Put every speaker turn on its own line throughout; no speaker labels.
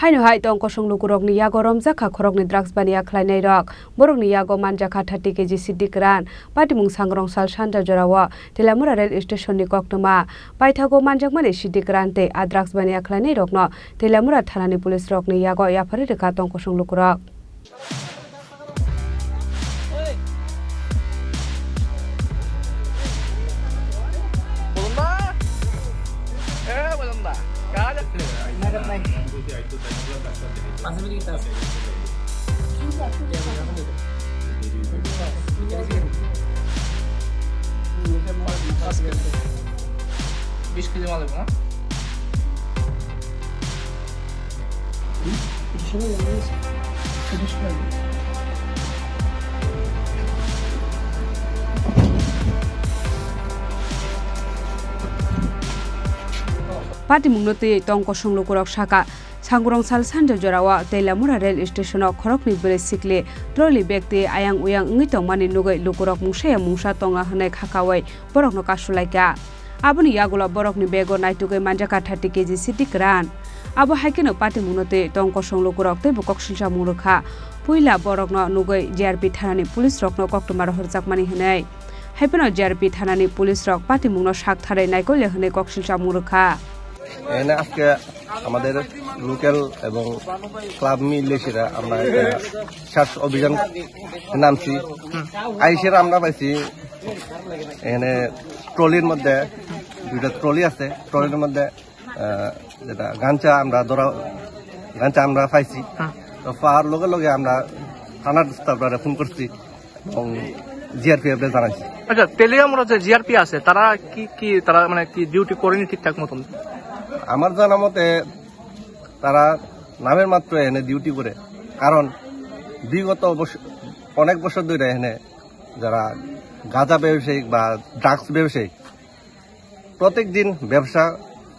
Haino Tong Kosong Lukurokni Yago Romjakha Khoroknwi drugs Baniya Khlainai rok Borokni Yago Manjakha 30 kg SiddiKwran Patimung Sangrong Sal Sanja Jorawa Telamura rail station ni koktoma Paithago Manjakmani SiddiKwran te a drugs Baniya Khlainai rokno Telamura thanani police rokni Yago yapari rekha Tong Kosong Lukurok Patimung note Tong Kosong Lukurok Shaka Sangrong Sal Sanja Jorawa Telamura rail station Khoroknwi bere sikle trolley bekte ayang uyang ngitong mani nugai Lukurok mungshaya mungsa tonga hanai khakawai borokno kasulaika aboni yagola borokni bego naitugai Manjakha 30 kg SiddiKwran abo haikeno Patimung note Tong Kosong Lukurok te bokoksilsa murukha puila borokno nugai JRP thanani police rokno koktoma rohorjakmani hanai haipeno JRP thanani police rok Patimungno sak tharai naikole hanai koksilsa murukha
এনে আজকে আমাদের local এবং club মিলেছিরা আমরা search অভিযান নামছি আইসের আমরা পাইছি এখানে ট্রলির মধ্যে দুইটা ট্রলি আছে ট্রলির মধ্যে যেটা গাঞ্জা আমরা পাইছি তো পাওয়ার লগে লগে আমরা থানার স্টাফরা ফোন করছি এবং জিআরপিএফ রে জানাইছি
আচ্ছা তেলিয়ামরা যে জিআরপি আছে তারা কি তারা মানে কি ডিউটি করেনি ঠিকঠাক মতন
আমার জানা মতে তারা নামের মাত্র এখানে ডিউটি করে কারণ বিগত অনেক বছর ধরে এখানে যারা গাঁজা ব্যবসায়িক বা ড্রাগস ব্যবসায়িক প্রত্যেক দিন ব্যবসা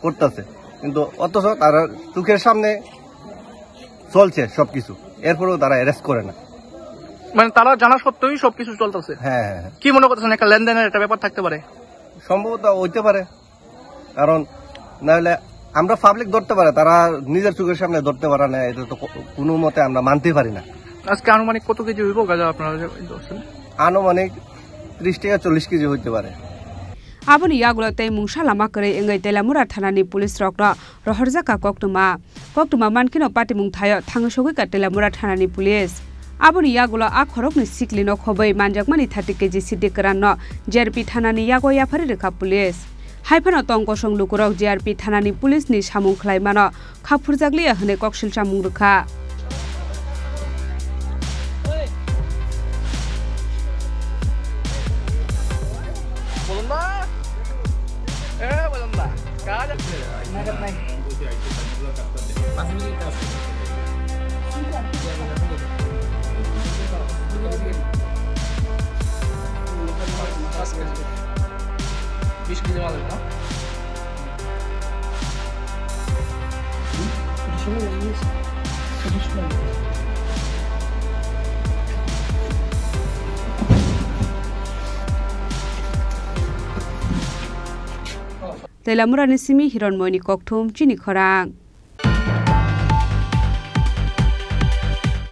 করতেছে কিন্তু অথচ তারা চোখের সামনে চলছে সবকিছু এরপরেও তারা অ্যারেস্ট করে না
মানে তারা জানা সত্ত্বেও সবকিছু চলতেছে
হ্যাঁ
কি মনে করতেছেন একটা লেনদেনের একটা ব্যাপার থাকতে পারে
সম্ভবত হইতে পারে কারণ নাহলে আমরা পাবলিক ধরতে পারে তারা নিজের চোখের সামনে ধরতে পারে না এটা তো কোনো মতে আমরা মানতে পারি না
আজকে আনুমানিক কত কেজি হইব গাঁজা আপনারা
আনুমানিক 30 থেকে 40 কেজি হইতে পারে
aboni yagulo tei mungsa lama kare engai Telamura thanani police rokno rohorjakha koktuma mankino Patimung thayo thangsogoi ka Telamura thanani police aboni yagulo a Khoroknwi siklino khobai manjakmani 30 kg SiddiKwran no JRP thanani Yago yapari rekha police Haipano Tong Kosong Lukurok JRP thanani police ni samung khlaimano khapurjakliya hone koksilsa mungruka Telamura ni simi hiron moini kokthum Chini Khorang